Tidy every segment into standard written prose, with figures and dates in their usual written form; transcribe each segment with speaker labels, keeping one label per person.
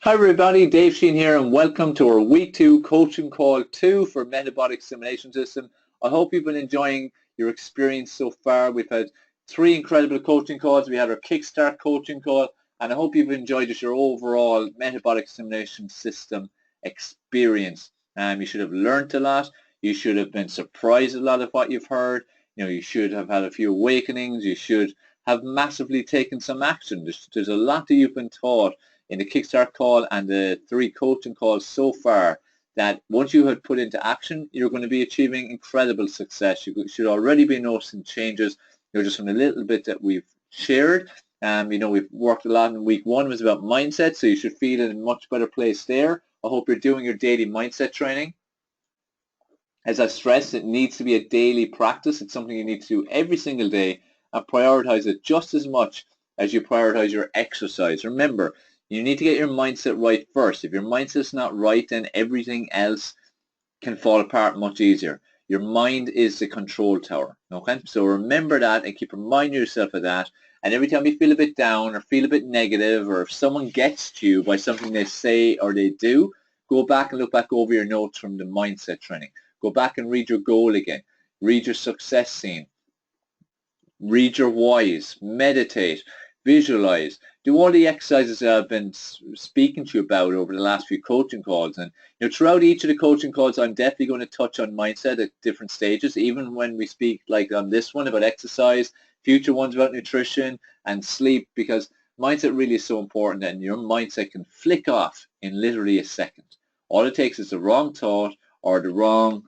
Speaker 1: Hi everybody, Dave Sheen here and welcome to our week 2 coaching call 2 for metabolic stimulation system. I hope you've been enjoying your experience so far. We've had 3 incredible coaching calls. We had our kickstart coaching call and I hope you've enjoyed just your overall metabolic stimulation system experience. You should have learned a lot. You should have been surprised at a lot of what you've heard. You should have had a few awakenings. You should have massively taken some action. There's a lot that you've been taught in the Kickstart call and the 3 coaching calls so far that once you had put into action, you're going to be achieving incredible success. You should already be noticing changes. Just from a little bit that we've shared. We've worked a lot in week 1 was about mindset, so you should feel in a much better place there. I hope you're doing your daily mindset training. As I stressed, it needs to be a daily practice. It's something you need to do every single day and prioritize it just as much as you prioritize your exercise. Remember, you need to get your mindset right first. If your mindset's not right, then everything else can fall apart much easier. Your mind is the control tower, okay? So remember that and keep reminding yourself of that. And every time you feel a bit down or feel a bit negative, or if someone gets to you by something they say or they do, go back and look back over your notes from the mindset training. Go back and read your goal again. Read your success scene. Read your whys. Meditate. Visualize. Do all the exercises that I've been speaking to you about over the last few coaching calls. And throughout each of the coaching calls, I'm definitely going to touch on mindset at different stages, even when we speak like on this one about exercise, future ones about nutrition and sleep, because mindset really is so important, and your mindset can flick off in literally a second. All it takes is the wrong thought or the wrong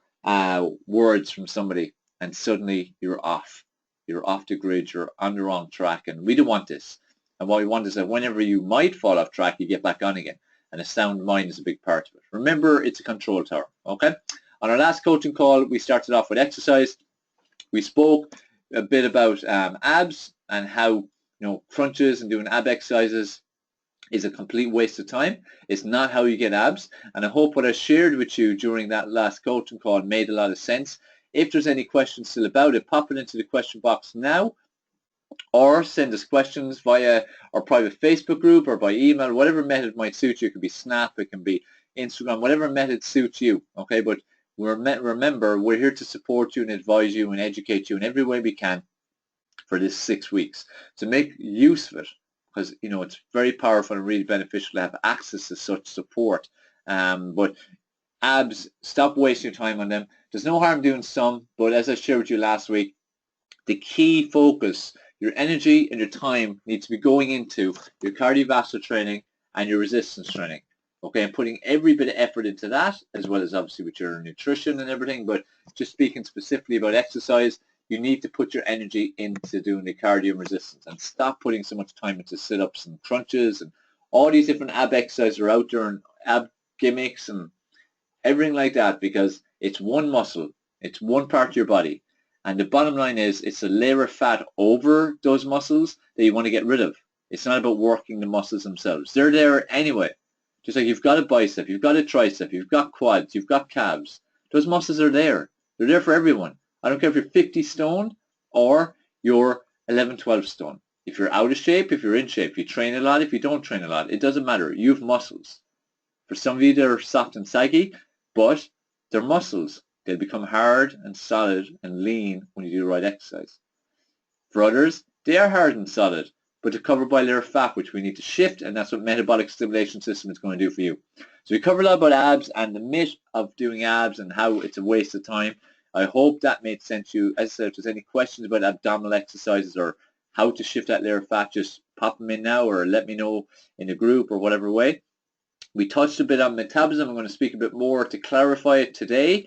Speaker 1: words from somebody, and suddenly you're off. You're off the grid, you're on the wrong track, and we don't want this. And what we want is that whenever you might fall off track, you get back on again. And a sound mind is a big part of it. Remember, it's a control tower, okay? On our last coaching call, we started off with exercise. We spoke a bit about abs and how, crunches and doing ab exercises is a complete waste of time. It's not how you get abs. And I hope what I shared with you during that last coaching call made a lot of sense. If there's any questions still about it, pop it into the question box now, or send us questions via our private Facebook group or by email, whatever method might suit you. It can be Snap, it can be Instagram, whatever method suits you, okay? But remember, we're here to support you and advise you and educate you in every way we can for this 6 weeks. So make use of it, because, it's very powerful and really beneficial to have access to such support. But abs, stop wasting your time on them. There's no harm doing some, but as I shared with you last week, the key focus, your energy and your time needs to be going into your cardiovascular training and your resistance training, okay? And putting every bit of effort into that, as well as obviously with your nutrition and everything. But just speaking specifically about exercise, you need to put your energy into doing the cardio and resistance, and stop putting so much time into sit-ups and crunches and all these different ab exercises are out there, and ab gimmicks and everything like that, because it's one muscle, it's one part of your body, and the bottom line is it's a layer of fat over those muscles that you want to get rid of. It's not about working the muscles themselves. They're there anyway. Just like you've got a bicep, you've got a tricep, you've got quads, you've got calves. Those muscles are there. They're there for everyone. I don't care if you're 50 stone or you're 11, 12 stone. If you're out of shape, if you're in shape, if you train a lot, if you don't train a lot, it doesn't matter. You have muscles. For some of you, they're soft and saggy, but they're muscles. They'll become hard and solid and lean when you do the right exercise. For others, they are hard and solid, but they're covered by a layer of fat, which we need to shift, and that's what metabolic stimulation system is going to do for you. So we covered a lot about abs and the myth of doing abs and how it's a waste of time. I hope that made sense to you. As I said, if there's any questions about abdominal exercises or how to shift that layer of fat, just pop them in now or let me know in the group or whatever way. We touched a bit on metabolism. I'm going to speak a bit more to clarify it today.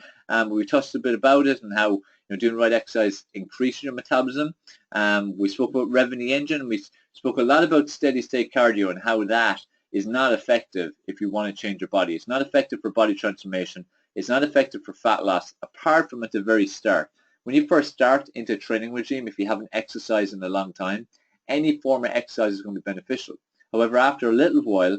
Speaker 1: We touched a bit about it and how doing the right exercise increases your metabolism. We spoke about revving the engine. We spoke a lot about steady state cardio and how that is not effective if you want to change your body. It's not effective for body transformation. It's not effective for fat loss, apart from at the very start. When you first start into a training regime, if you haven't exercised in a long time, any form of exercise is going to be beneficial. However, after a little while,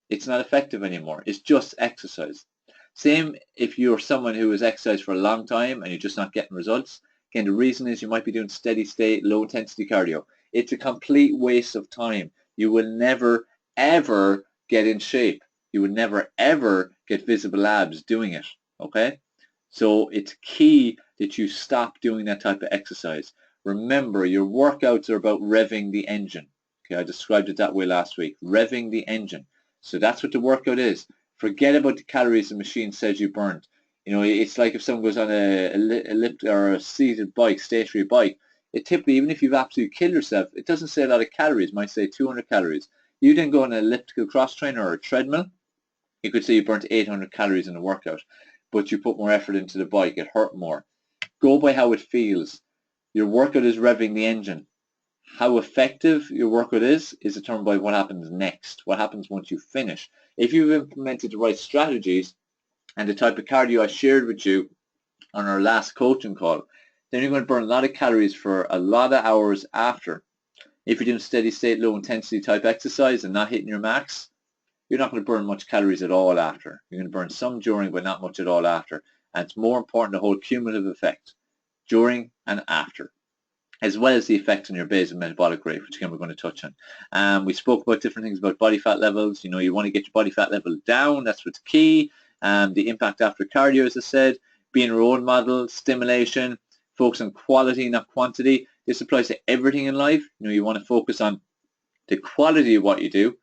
Speaker 1: it's not effective anymore. It's just exercise. Same if you're someone who has exercised for a long time and you're just not getting results. Again, the reason is you might be doing steady state, low intensity cardio. It's a complete waste of time. You will never, ever get in shape. you would never ever get visible abs doing it, okay? So it's key that you stop doing that type of exercise. Remember, your workouts are about revving the engine. Okay, I described it that way last week, revving the engine. So that's what the workout is. Forget about the calories the machine says you burned. You know, it's like if someone goes on a lift or a seated bike, stationary bike, it typically, even if you've absolutely killed yourself, it doesn't say a lot of calories. It might say 200 calories. You then go on an elliptical cross trainer or a treadmill, you could say you burnt 800 calories in a workout, but you put more effort into the bike, it hurt more. Go by how it feels. Your workout is revving the engine. How effective your workout is determined by what happens next, what happens once you finish. If you've implemented the right strategies and the type of cardio I shared with you on our last coaching call, then you're going to burn a lot of calories for a lot of hours after. If you're doing steady state, low intensity type exercise and not hitting your max, you're not going to burn much calories at all after. You're going to burn some during, but not much at all after. And it's more important to hold cumulative effect during and after, as well as the effects on your basal metabolic rate, which again we're going to touch on. We spoke about different things about body fat levels. You know, you want to get your body fat level down. That's what's key. The impact after cardio, as I said, being a role model, stimulation, focus on quality, not quantity. This applies to everything in life. You know, you want to focus on the quality of what you do,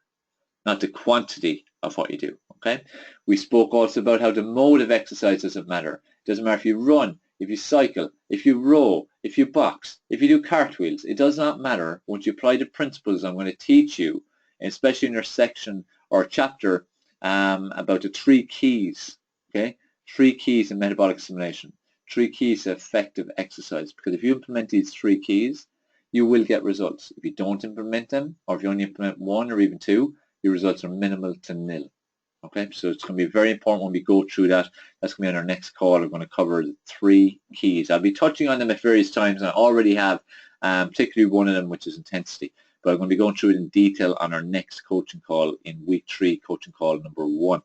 Speaker 1: not the quantity of what you do, okay? We spoke also about how the mode of exercise doesn't matter. It doesn't matter if you run, if you cycle, if you row, if you box, if you do cartwheels. It does not matter. Once you apply the principles I'm going to teach you, especially in your section or chapter about the 3 keys, okay? 3 keys in metabolic stimulation, 3 keys to effective exercise. Because if you implement these 3 keys, you will get results. If you don't implement them, or if you only implement 1 or even 2, your results are minimal to nil. Okay, so it's going to be very important when we go through that. That's going to be on our next call. We're going to cover the 3 keys. I'll be touching on them at various times, and I already have, particularly one of them, which is intensity. But I'm going to be going through it in detail on our next coaching call in week 3, coaching call number 1.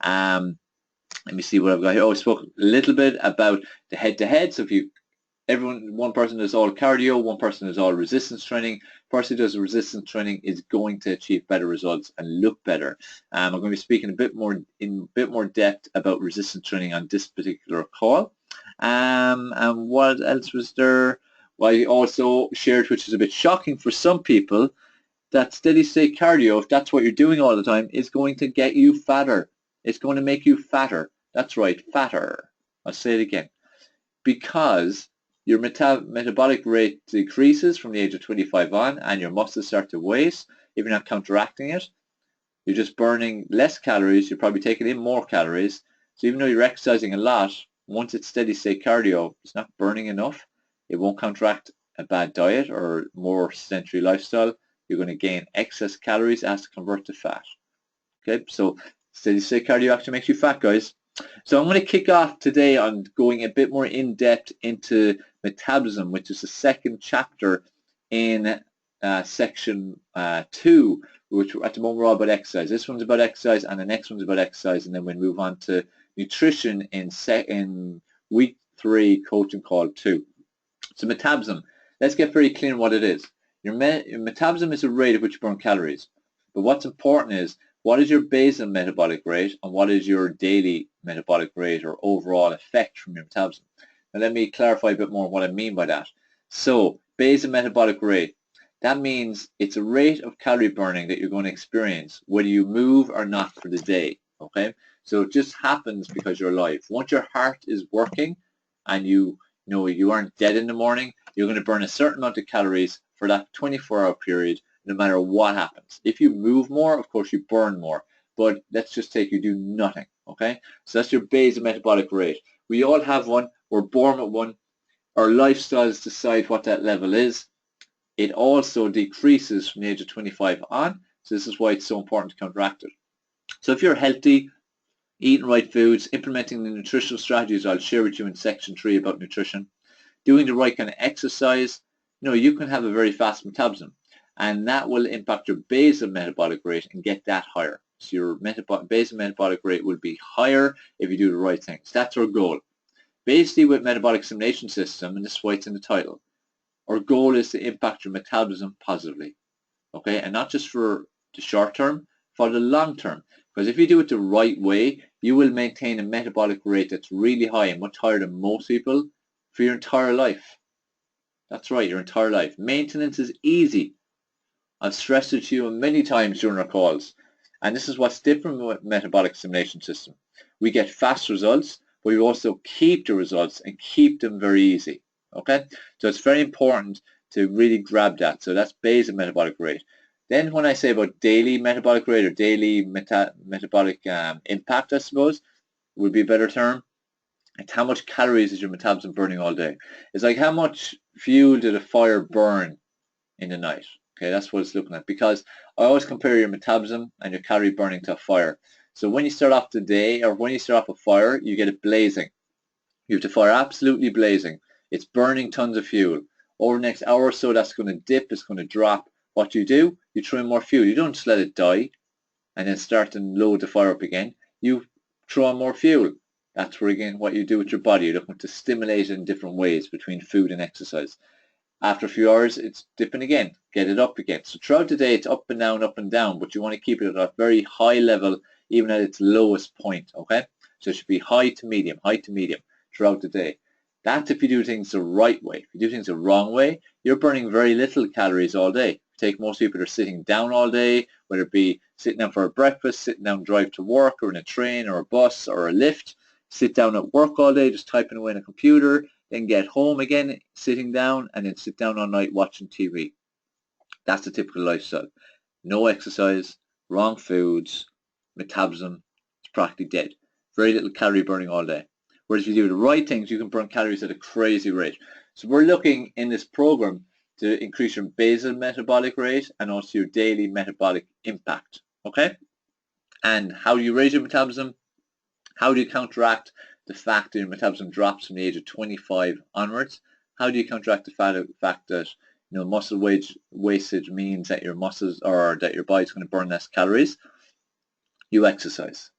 Speaker 1: Let me see what I've got here. Oh, I spoke a little bit about the head-to-head. So if one person does all cardio, one person does all resistance training. Person who does resistance training is going to achieve better results and look better. I'm going to be speaking in a bit more depth about resistance training on this particular call. And what else was there? Well, I also shared, which is a bit shocking for some people, that steady state cardio, if that's what you're doing all the time, is going to get you fatter. It's going to make you fatter. That's right, fatter. I'll say it again. Because your metabolic rate decreases from the age of 25 on and your muscles start to waste. If you're not counteracting it, you're just burning less calories. You're probably taking in more calories. So even though you're exercising a lot, once it's steady state cardio, it's not burning enough. It won't counteract a bad diet or more sedentary lifestyle. You're going to gain excess calories. It has to convert to fat. Okay, so steady state cardio actually makes you fat, guys. So I'm going to kick off today on going a bit more in depth into metabolism, which is the second chapter in section 2, which at the moment we're all about exercise. This one's about exercise and the next one's about exercise, and then we'll move on to nutrition in week 3, coaching call 2. So metabolism, let's get very clear on what it is. Your metabolism is the rate at which you burn calories. But what's important is, what is your basal metabolic rate and what is your daily metabolic rate or overall effect from your metabolism? Now let me clarify a bit more what I mean by that. So basal metabolic rate, that means it's a rate of calorie burning that you're going to experience whether you move or not for the day. Okay, so it just happens because you're alive. Once your heart is working and you know you aren't dead in the morning, you're going to burn a certain amount of calories for that 24-hour period, no matter what happens. If you move more, of course you burn more, but let's just take you do nothing, okay? So that's your basal metabolic rate. We all have one. We're born with one. Our lifestyles decide what that level is. It also decreases from the age of 25 on, so this is why it's so important to counteract it. So if you're healthy, eating right foods, implementing the nutritional strategies I'll share with you in section 3 about nutrition, doing the right kind of exercise, you can have a very fast metabolism. And that will impact your basal metabolic rate and get that higher. So your basal metabolic rate will be higher if you do the right things. That's our goal. Basically with metabolic stimulation system, and this is why it's in the title, our goal is to impact your metabolism positively. Okay, and not just for the short term, for the long term. Because if you do it the right way, you will maintain a metabolic rate that's really high and much higher than most people for your entire life. That's right, your entire life. Maintenance is easy. I've stressed it to you many times during our calls. And this is what's different with metabolic stimulation system. We get fast results, but we also keep the results and keep them very easy. Okay? So it's very important to really grab that. So that's basal metabolic rate. Then when I say about daily metabolic rate or daily metabolic impact, I suppose, would be a better term. It's how much calories is your metabolism burning all day. It's like how much fuel did a fire burn in the night. Okay, that's what it's looking at, because I always compare your metabolism and your calorie burning to a fire. So when you start off the day, or when you start off a fire, you get it blazing. You have the fire absolutely blazing. It's burning tons of fuel. Over the next hour or so, that's going to dip, it's going to drop. What do? You throw in more fuel. You don't just let it die and then start to load the fire up again. You throw in more fuel. That's where, again, what you do with your body. You're looking to stimulate it in different ways between food and exercise. After a few hours, it's dipping again. Get it up again. So throughout the day, it's up and down, but you want to keep it at a very high level, even at its lowest point, okay? So it should be high to medium throughout the day. That's if you do things the right way. If you do things the wrong way, you're burning very little calories all day. Take most people that are sitting down all day, whether it be sitting down for a breakfast, sitting down drive to work, or in a train or a bus or a lift, sit down at work all day, just typing away on a computer, then get home again, sitting down, and then sit down all night watching TV. That's the typical lifestyle. No exercise, wrong foods, metabolism is practically dead. Very little calorie burning all day. Whereas if you do the right things, you can burn calories at a crazy rate. So we're looking in this program to increase your basal metabolic rate and also your daily metabolic impact. Okay? And how do you raise your metabolism? How do you counteract the fact that your metabolism drops from the age of 25 onwards? How do you counteract the fact that muscle wastage means that your muscles or that your body's going to burn less calories? You exercise.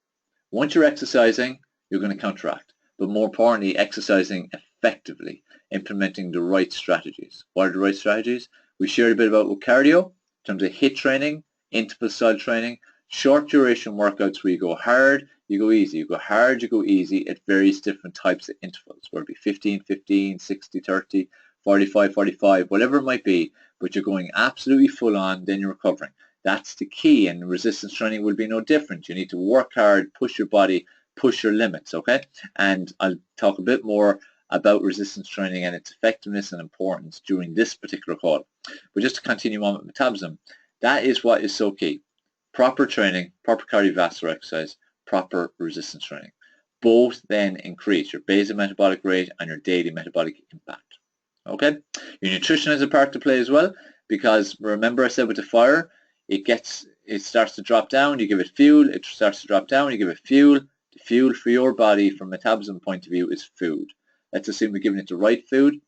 Speaker 1: Once you're exercising, you're going to counteract. But more importantly, exercising effectively, implementing the right strategies. What are the right strategies? We shared a bit about with cardio, in terms of HIIT training, interval style training, short duration workouts where you go hard, you go easy. You go hard, you go easy at various different types of intervals, whether it be 15, 15, 60, 30, 45, 45, whatever it might be, but you're going absolutely full on, then you're recovering. That's the key, and resistance training will be no different. You need to work hard, push your body, push your limits, okay? And I'll talk a bit more about resistance training and its effectiveness and importance during this particular call. But just to continue on with metabolism, that is what is so key. Proper training, proper cardiovascular exercise, proper resistance training. Both then increase your basal metabolic rate and your daily metabolic impact. Okay? Your nutrition has a part to play as well, because remember I said with the fire, it starts to drop down, you give it fuel, it starts to drop down, you give it fuel. The fuel for your body from a metabolism point of view is food. Let's assume we're giving it the right food.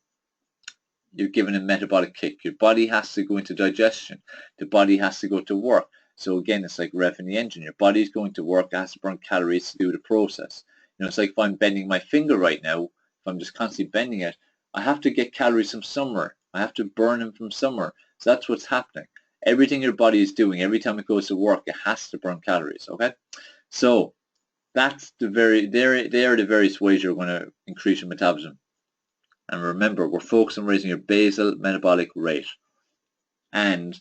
Speaker 1: You're giving a metabolic kick. Your body has to go into digestion. The body has to go to work. So again, it's like revving the engine. Your body's going to work, it has to burn calories to do the process. It's like if I'm bending my finger right now, if I'm just constantly bending it, I have to get calories from somewhere. I have to burn them from somewhere. So that's what's happening. Everything your body is doing, every time it goes to work, it has to burn calories, okay? So that's they are the various ways you're going to increase your metabolism. And remember, we're focused on raising your basal metabolic rate and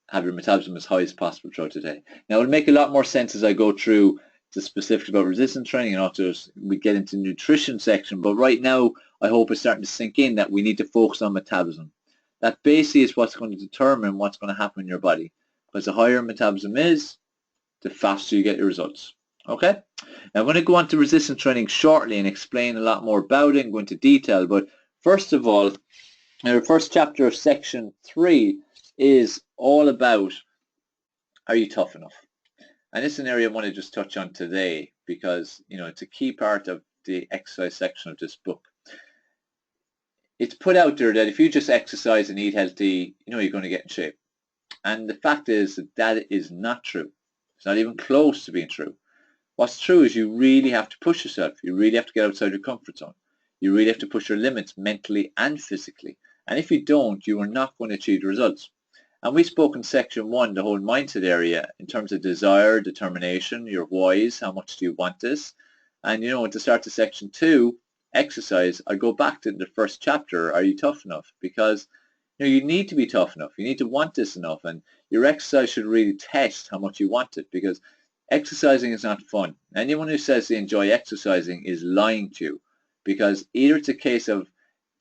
Speaker 1: have your metabolism as high as possible throughout the day. Now, it'll make a lot more sense as I go through the specifics about resistance training and also as we get into the nutrition section. But right now, I hope it's starting to sink in that we need to focus on metabolism. That basically is what's going to determine what's going to happen in your body. Because the higher metabolism is, the faster you get your results. Okay? Now, I'm going to go on to resistance training shortly and explain a lot more about it and go into detail. But first of all, the first chapter of section 3 is all about, are you tough enough? And this is an area I want to just touch on today because, it's a key part of the exercise section of this book. It's put out there that if you just exercise and eat healthy, you're going to get in shape. And the fact is that is not true. It's not even close to being true. What's true is you really have to push yourself. You really have to get outside your comfort zone. You really have to push your limits mentally and physically. And if you don't, you are not going to achieve the results. And we spoke in section 1, the whole mindset area, in terms of desire, determination, your whys, how much do you want this? And at the start of section 2, exercise, I go back to the first chapter, are you tough enough? Because you need to be tough enough. You need to want this enough. And your exercise should really test how much you want it, because exercising is not fun. Anyone who says they enjoy exercising is lying to you, because either it's a case of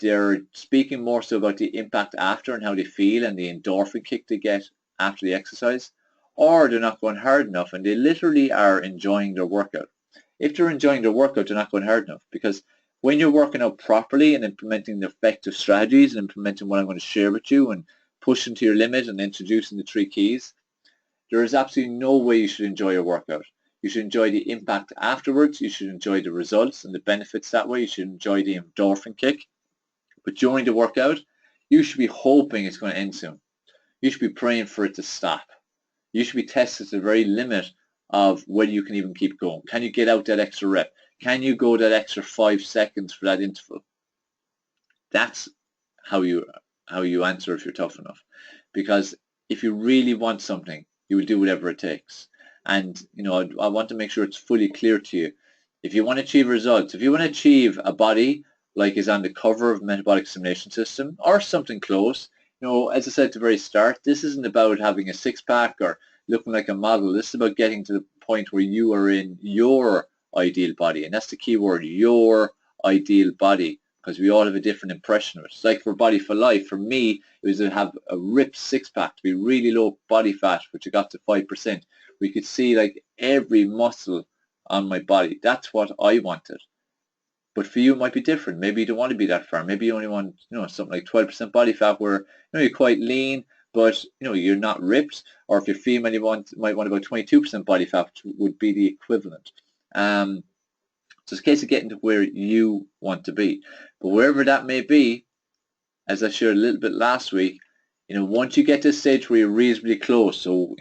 Speaker 1: they're speaking more so about the impact after and how they feel and the endorphin kick they get after the exercise, or they're not going hard enough and they literally are enjoying their workout. If they're enjoying their workout, they're not going hard enough, because when you're working out properly and implementing the effective strategies and implementing what I'm going to share with you and pushing to your limit and introducing the 3 keys, there is absolutely no way you should enjoy your workout. You should enjoy the impact afterwards. You should enjoy the results and the benefits that way. You should enjoy the endorphin kick. But during the workout, you should be hoping it's going to end soon. You should be praying for it to stop. You should be tested to the very limit of whether you can even keep going. Can you get out that extra rep? Can you go that extra 5 seconds for that interval? That's how you answer if you're tough enough. Because if you really want something, you will do whatever it takes. And I want to make sure it's fully clear to you. If you want to achieve results, if you want to achieve a body like is on the cover of Metabolic Stimulation System or something close, as I said at the very start, this isn't about having a six-pack or looking like a model. This is about getting to the point where you are in your ideal body. And that's the key word, your ideal body, because we all have a different impression of it. It's like for Body for Life, for me, it was to have a ripped six-pack, to be really low body fat, which I got to 5%. We could see like every muscle on my body. That's what I wanted. But for you, it might be different. Maybe you don't want to be that far. Maybe you only want, something like 12% body fat where, you're quite lean, but, you're not ripped. Or if you're female, you might want about 22% body fat, which would be the equivalent. So it's a case of getting to where you want to be. But wherever that may be, as I shared a little bit last week, once you get to a stage where you're reasonably close, so,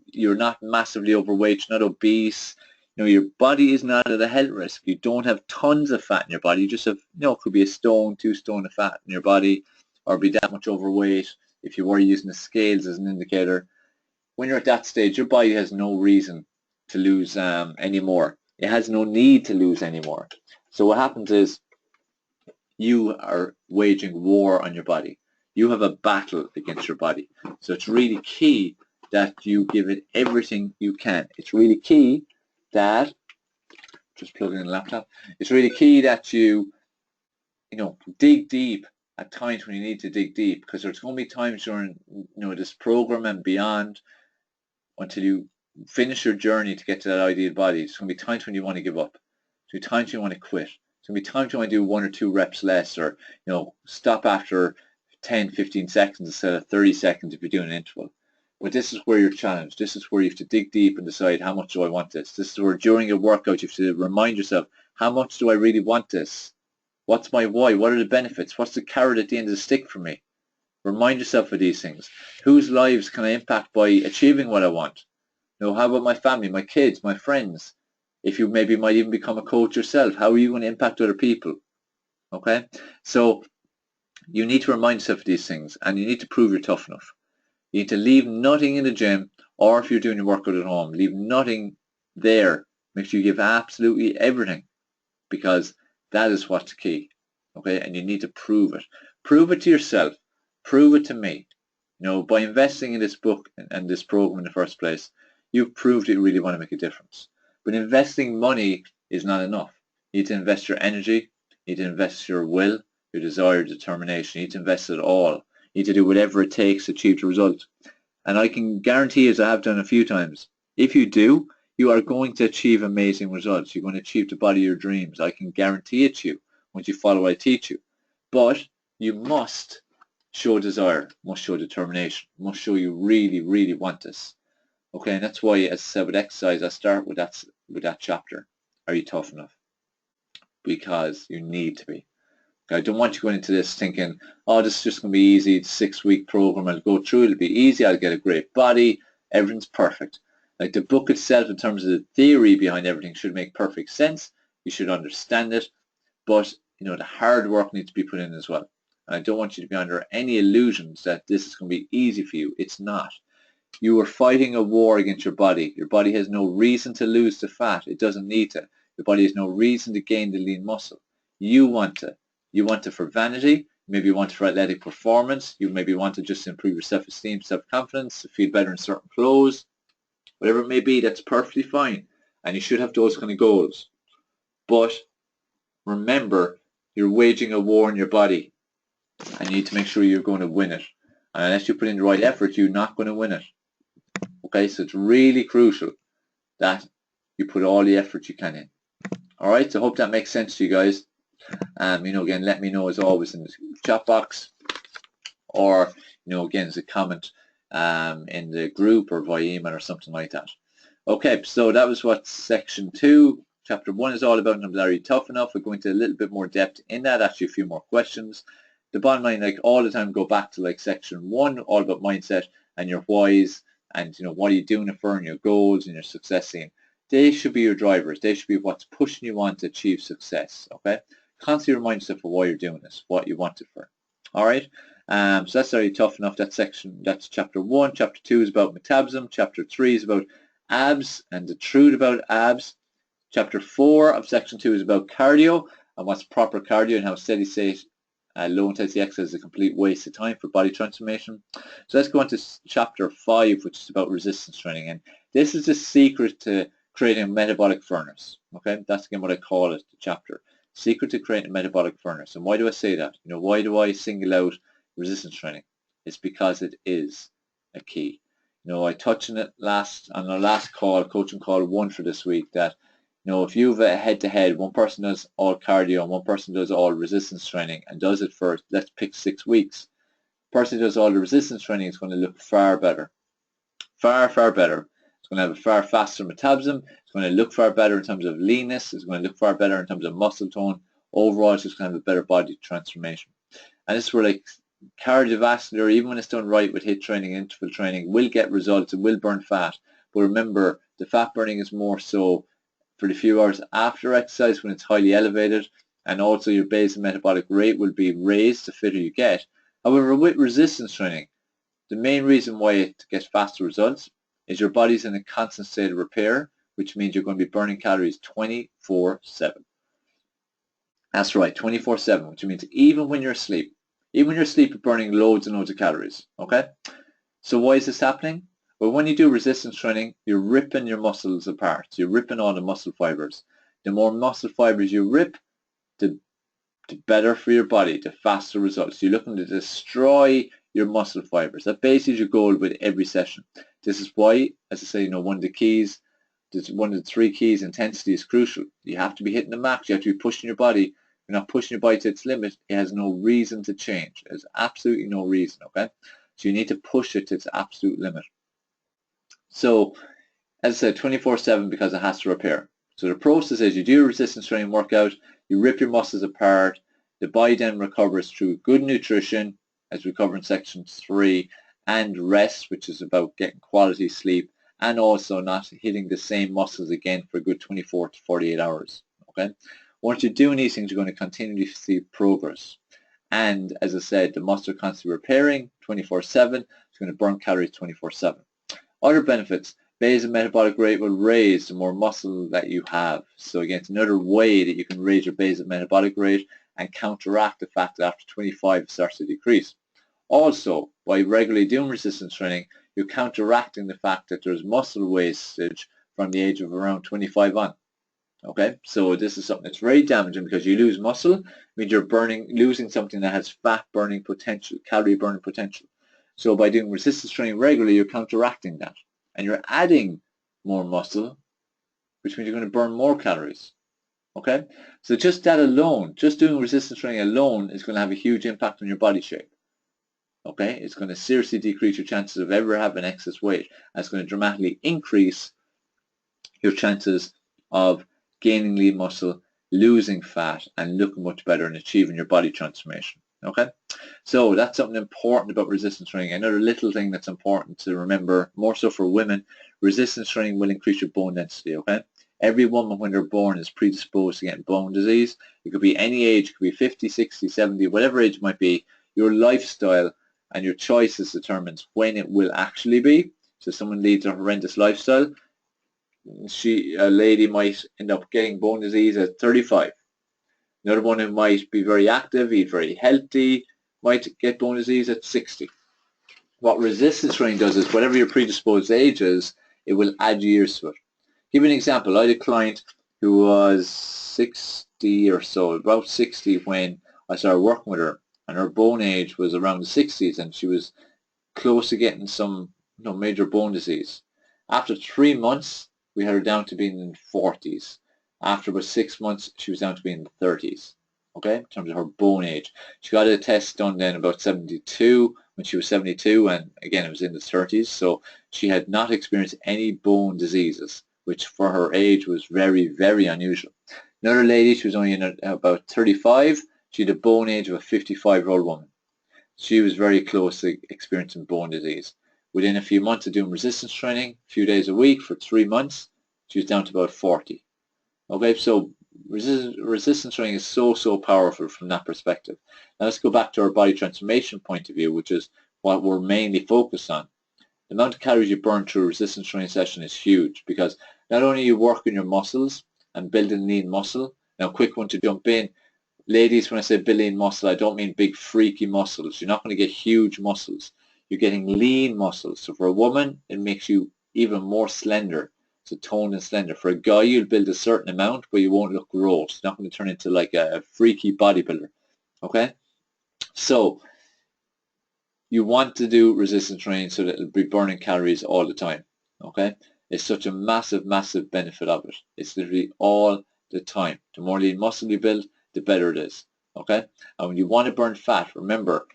Speaker 1: you're not massively overweight, you're not obese, your body is not at a health risk. You don't have tons of fat in your body. You just have, it could be a stone, 2 stone of fat in your body, or be that much overweight if you were using the scales as an indicator. When you're at that stage, your body has no reason to lose any more. It has no need to lose any more. So what happens is you are waging war on your body. You have a battle against your body. So it's really key that you give it everything you can. It's really key that, just plugging in the laptop, it's really key that you, dig deep at times when you need to dig deep, because there's going to be times during, this program and beyond until you finish your journey to get to that ideal body. There's going to be times when you want to give up. There's going to be times you want to quit. There's going to be times you want to do 1 or 2 reps less, or, stop after 10, 15 seconds instead of 30 seconds if you're doing an interval. But this is where you're challenged. This is where you have to dig deep and decide, how much do I want this? This is where during your workout you have to remind yourself, how much do I really want this? What's my why? What are the benefits? What's the carrot at the end of the stick for me? Remind yourself of these things. Whose lives can I impact by achieving what I want? How about my family, my kids, my friends? If you maybe might even become a coach yourself, how are you going to impact other people? Okay? So you need to remind yourself of these things, and you need to prove you're tough enough. You need to leave nothing in the gym, or if you're doing your workout at home, leave nothing there. Make sure you give absolutely everything, because that is what's key. Okay? And you need to prove it. Prove it to yourself. Prove it to me. By investing in this book and this program in the first place, you've proved you really want to make a difference. But investing money is not enough. You need to invest your energy. You need to invest your will, your desire, determination. You need to invest it all. You need to do whatever it takes to achieve the result. And I can guarantee, as I have done a few times, if you do, you are going to achieve amazing results. You're going to achieve the body of your dreams. I can guarantee it to you once you follow what I teach you. But you must show desire, must show determination, must show you really, really want this. Okay, and that's why, as I said, with exercise, I start with that chapter. Are you tough enough? Because you need to be. I don't want you going into this thinking, oh, this is just going to be easy. It's a 6-week program. I'll go through. It'll be easy. I'll get a great body. Everything's perfect. Like the book itself, in terms of the theory behind everything, should make perfect sense. You should understand it. But, the hard work needs to be put in as well. And I don't want you to be under any illusions that this is going to be easy for you. It's not. You are fighting a war against your body. Your body has no reason to lose the fat. It doesn't need to. Your body has no reason to gain the lean muscle. You want to. You want it for vanity. Maybe you want it for athletic performance. You maybe want to just improve your self-esteem, self-confidence, to feel better in certain clothes. Whatever it may be, that's perfectly fine. And you should have those kind of goals. But remember, you're waging a war in your body. And you need to make sure you're going to win it. And unless you put in the right effort, you're not going to win it. Okay, so it's really crucial that you put all the effort you can in. All right, so I hope that makes sense to you guys. Again, let me know as always in the chat box, or again as a comment in the group or via email or something like that. Okay, so that was what section 2, chapter 1 is all about. Are you tough enough? We're going to a little bit more depth in that, actually a few more questions. The bottom line, like all the time, go back to like section 1, all about mindset and your whys, and what are you doing it for, and your goals and your success scene. They should be your drivers. They should be what's pushing you on to achieve success. Okay, constantly remind yourself of why you're doing this, what you want it for. All right. So that's already tough enough. That's chapter 1. Chapter 2 is about metabolism. Chapter 3 is about abs and the truth about abs. Chapter 4 of section 2 is about cardio and what's proper cardio and how steady state low intensity exercise is a complete waste of time for body transformation. So let's go on to chapter 5, which is about resistance training. And this is the secret to creating a metabolic furnace. Okay, that's again what I call it, the chapter. Secret to creating a metabolic furnace. And why do I say that? Why do I single out resistance training? It's because it is a key. I touched on it on our last call, coaching call 1 for this week, that if you have a head-to-head, one person does all cardio and one person does all resistance training and does it for, let's pick 6 weeks. The person who does all the resistance training is going to look far better. Far, far better. It's going to have a far faster metabolism. It's going to look far better in terms of leanness. It's going to look far better in terms of muscle tone. Overall, it's just going to have a better body transformation. And this is where like cardiovascular, even when it's done right with HIIT training, interval training, will get results. It will burn fat. But remember, the fat burning is more so for the few hours after exercise when it's highly elevated, and also your basal metabolic rate will be raised the fitter you get. However, with resistance training, the main reason why it gets faster results is your body's in a constant state of repair, which means you're going to be burning calories 24/7. That's right, 24/7, which means even when you're asleep, you're burning loads and loads of calories. Okay? So why is this happening? Well, when you do resistance training, you're ripping your muscles apart. You're ripping all the muscle fibers. The more muscle fibers you rip, the better for your body, the faster results. You're looking to destroy your muscle fibers. That basically is your goal with every session. This is why, as I say, one of the 3 keys, intensity is crucial. You have to be hitting the max. You have to be pushing your body. If you're not pushing your body to its limit, it has no reason to change. There's absolutely no reason, okay? So you need to push it to its absolute limit. So, as I said, 24/7 because it has to repair. So the process is you do a resistance training workout, you rip your muscles apart, the body then recovers through good nutrition, as we cover in section 3, and rest, which is about getting quality sleep, and also not hitting the same muscles again for a good 24 to 48 hours. Okay. Once you're doing these things, you're going to continually see progress. And as I said, the muscle are constantly repairing 24/7. It's going to burn calories 24/7. Other benefits, basal metabolic rate will raise the more muscle that you have. So again, it's another way that you can raise your basal metabolic rate and counteract the fact that after 25 it starts to decrease. Also, by regularly doing resistance training, you're counteracting the fact that there's muscle wastage from the age of around 25 on. Okay, so this is something that's very damaging because you lose muscle, it means you're losing something that has fat burning potential, calorie burning potential. So by doing resistance training regularly, you're counteracting that. And you're adding more muscle, which means you're going to burn more calories. Okay? So just that alone, just doing resistance training alone is going to have a huge impact on your body shape. Okay? It's going to seriously decrease your chances of ever having excess weight. And it's going to dramatically increase your chances of gaining lean muscle, losing fat, and looking much better and achieving your body transformation. Okay, so that's something important about resistance training. Another little thing that's important to remember, more so for women, resistance training will increase your bone density. Okay, every woman when they're born is predisposed to getting bone disease. It could be any age, it could be 50, 60, 70, whatever age it might be. your lifestyle and your choices determines when it will actually be. So someone leads a horrendous lifestyle, a lady might end up getting bone disease at 35. Another one who might be very active, eat very healthy, might get bone disease at 60. What resistance training does is whatever your predisposed age is, it will add years to it. Give you an example. I had a client who was 60 or so, about 60 when I started working with her, and her bone age was around the 60s, and she was close to getting some major bone disease. After 3 months, we had her down to being in the 40s. After about 6 months, she was down to being in the 30s. Okay, in terms of her bone age. She got a test done then about 72, when she was 72, and again it was in the 30s, so she had not experienced any bone diseases, which for her age was very, very unusual. Another lady, she was only about 35, she had a bone age of a 55-year-old woman. She was very close to experiencing bone disease. Within a few months of doing resistance training, a few days a week for 3 months, she was down to about 40. Okay, so resistance training is so powerful from that perspective. Now let's go back to our body transformation point of view, which is what we're mainly focused on. The amount of calories you burn through a resistance training session is huge, because not only are you working your muscles and building lean muscle. Now, quick one to jump in. Ladies, when I say building muscle, I don't mean big freaky muscles. You're not going to get huge muscles. You're getting lean muscles. So for a woman, it makes you even more slender. So toned and slender. For a guy, you'll build a certain amount, but you won't look gross. You're not going to turn into like a freaky bodybuilder. Okay? So you want to do resistance training so that it'll be burning calories all the time. Okay? It's such a massive benefit of it. It's literally all the time. The more lean muscle you build, the better it is. Okay? And when you want to burn fat, remember,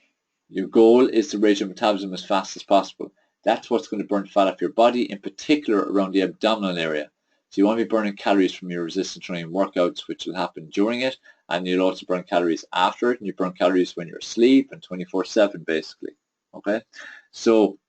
Speaker 1: your goal is to raise your metabolism as fast as possible. That's what's going to burn fat off your body, in particular around the abdominal area. So you want to be burning calories from your resistance training workouts, which will happen during it, and you'll also burn calories after it, and you burn calories when you're asleep and 24/7 basically. Okay? So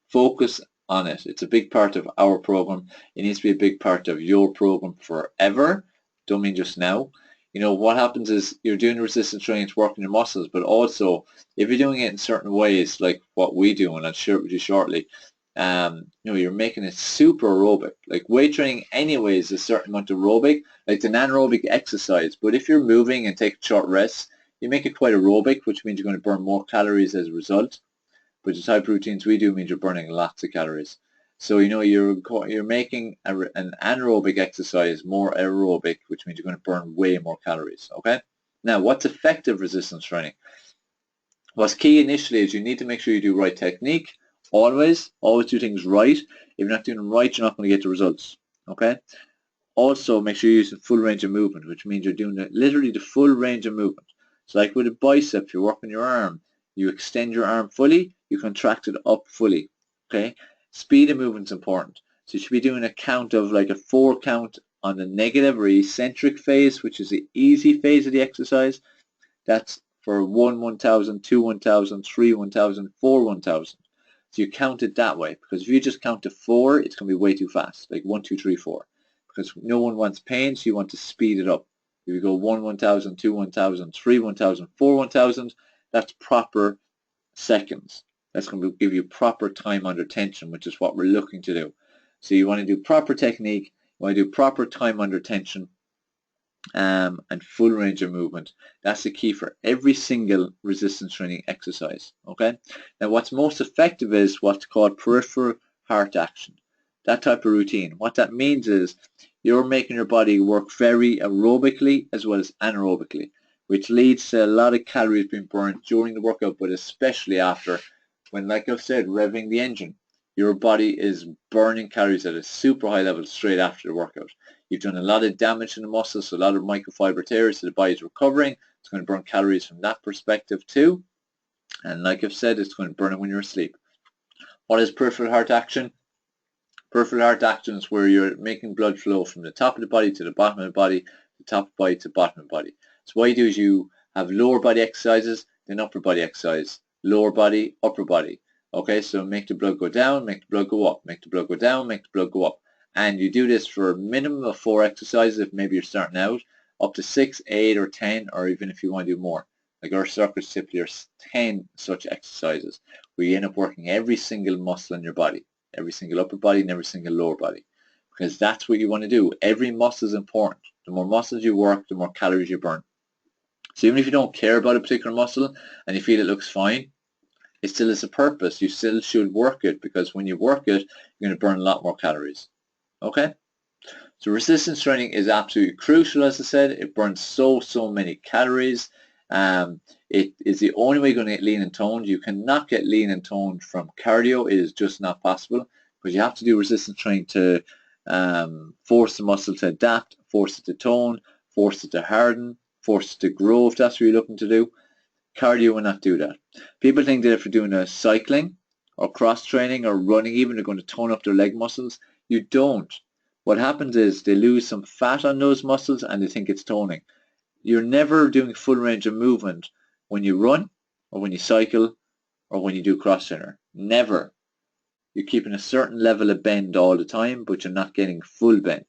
Speaker 1: focus on it. It's a big part of our program. It needs to be a big part of your program forever. Don't mean just now. You know, what happens is you're doing resistance training to work on your muscles, but also if you're doing it in certain ways, like what we do, and I'll share it with you shortly, you're making it super aerobic. Like weight training anyway is a certain amount of aerobic, like an anaerobic exercise. But if you're moving and take short rests, you make it quite aerobic, which means you're going to burn more calories as a result. But the type of routines we do means you're burning lots of calories. So you're making an anaerobic exercise more aerobic, which means you're going to burn way more calories. Okay. Now, what's effective resistance training? What's key initially is you need to make sure you do right technique. Always do things right. If you're not doing them right, you're not going to get the results. Okay. Also, make sure you're using full range of movement, which means you're doing literally the full range of movement. So like with a bicep, you're working your arm. You extend your arm fully, you contract it up fully. Okay. Speed of movement is important. So you should be doing a count of like a 4 count on the negative or eccentric phase, which is the easy phase of the exercise. That's for 1 1000, 2 1000, 3 1000, 4 1000. So you count it that way, because if you just count to 4, it's going to be way too fast, like 1 2 3 4, because no one wants pain, so you want to speed it up. If you go 1 1000, 2 1000, 3 1000, 4 1000, that's proper seconds. That's going to give you proper time under tension, which is what we're looking to do. So you want to do proper technique, you want to do proper time under tension, and full range of movement. That's the key for every single resistance training exercise. Okay. Now, what's most effective is what's called peripheral heart action. That type of routine. What that means is you're making your body work very aerobically as well as anaerobically, which leads to a lot of calories being burned during the workout, but especially after, when, like I've said, revving the engine. Your body is burning calories at a super high level straight after the workout. You've done a lot of damage in the muscles, so a lot of microfiber tears, so the body's recovering. It's going to burn calories from that perspective too. And like I've said, it's going to burn it when you're asleep. What is peripheral heart action? Peripheral heart action is where you're making blood flow from the top of the body to the bottom of the body, the top of the body to the bottom of the body. So what you do is you have lower body exercises, then upper body exercise. Lower body, upper body. Okay, so make the blood go down, make the blood go up, make the blood go down, make the blood go up. And you do this for a minimum of 4 exercises if maybe you're starting out, up to 6, 8, or 10, or even if you want to do more. Like our circuits typically are 10 such exercises where you end up working every single muscle in your body, every single upper body and every single lower body, because that's what you want to do. Every muscle is important. The more muscles you work, the more calories you burn. So even if you don't care about a particular muscle and you feel it looks fine, it still has a purpose. You still should work it, because when you work it, you're going to burn a lot more calories. Okay? So resistance training is absolutely crucial, as I said. It burns so many calories. It is the only way you're going to get lean and toned. You cannot get lean and toned from cardio. It is just not possible, because you have to do resistance training to force the muscle to adapt, force it to tone, force it to harden, force it to grow if that's what you're looking to do. Cardio will not do that. People think that if you're doing a cycling or cross training or running even, they're going to tone up their leg muscles. You don't. What happens is they lose some fat on those muscles and they think it's toning. You're never doing full range of movement when you run or when you cycle or when you do cross trainer. Never. You're keeping a certain level of bend all the time, but you're not getting full bend.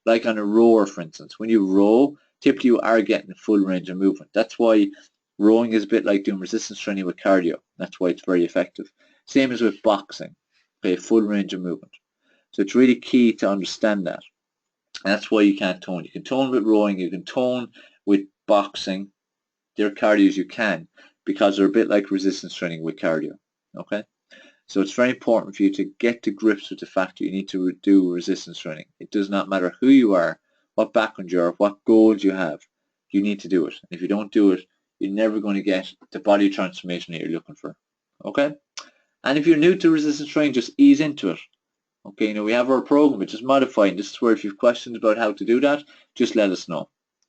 Speaker 1: Like on a rower, for instance. When you row, typically you are getting full range of movement. That's why rowing is a bit like doing resistance training with cardio. That's why it's very effective. Same as with boxing. Okay, full range of movement. So it's really key to understand that. And that's why you can't tone. You can tone with rowing, you can tone with boxing. They're cardios you can, because they're a bit like resistance training with cardio. Okay? So it's very important for you to get to grips with the fact that you need to do resistance training. It does not matter who you are, what background you are, what goals you have. You need to do it. If you don't do it, you're never going to get the body transformation that you're looking for. Okay? And if you're new to resistance training, just ease into it. Okay, we have our program, which is modified. This is where if you have questions about how to do that, just let us know.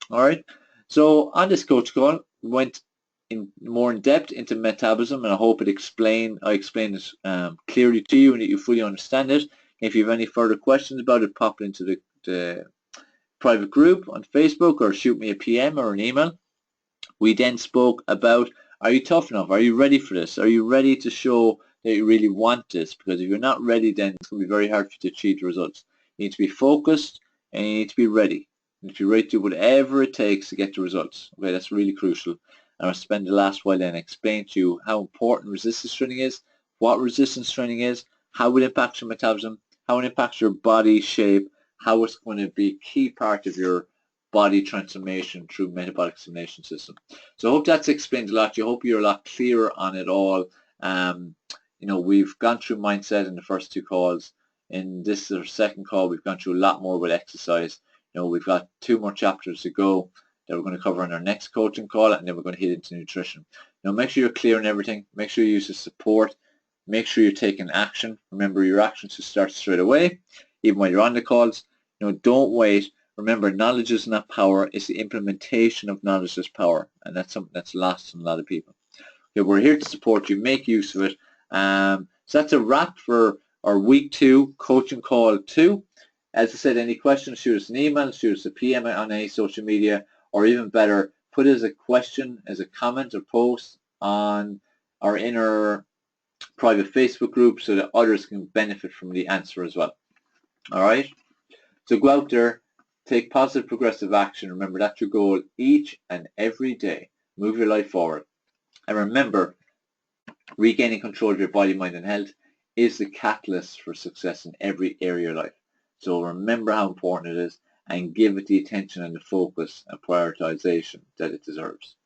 Speaker 1: All right? So on this coach call, we went more in depth into metabolism, and I hope I explained it clearly to you and that you fully understand it. If you have any further questions about it, pop it into the private group on Facebook or shoot me a PM or an email. We then spoke about, are you tough enough? Are you ready for this? Are you ready to show that you really want this? Because if you're not ready, then it's going to be very hard for you to achieve the results. You need to be focused and you need to be ready. You need to be ready to do whatever it takes to get the results. Okay, that's really crucial. And I'll spend the last while then explain to you how important resistance training is, what resistance training is, how it impacts your metabolism, how it impacts your body shape, how it's going to be a key part of your body transformation through metabolic stimulation system. So I hope that's explained a lot. I hope you're a lot clearer on it all. We've gone through mindset in the first two calls. In this second call, we've gone through a lot more with exercise. We've got 2 more chapters to go that we're going to cover in our next coaching call, and then we're going to hit into nutrition. Make sure you're clear on everything. Make sure you use the support. Make sure you're taking action. Remember, your action should start straight away, even when you're on the calls. Don't wait. Remember, knowledge is not power. It's the implementation of knowledge that's power, and that's something that's lost on a lot of people. Okay, we're here to support you. Make use of it. So that's a wrap for our week 2 coaching call 2. As I said, any questions, shoot us an email, shoot us a PM on any social media, or even better, put it as a question, as a comment or post on our inner private Facebook group so that others can benefit from the answer as well. All right? So go out there, take positive progressive action. Remember, that's your goal each and every day. Move your life forward. And remember, regaining control of your body, mind, and health is the catalyst for success in every area of your life. So remember how important it is and give it the attention and the focus and prioritization that it deserves.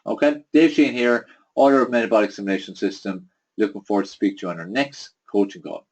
Speaker 1: Okay, Dave Sheehan here, author of Metabolic Stimulation System. Looking forward to speaking to you on our next coaching call.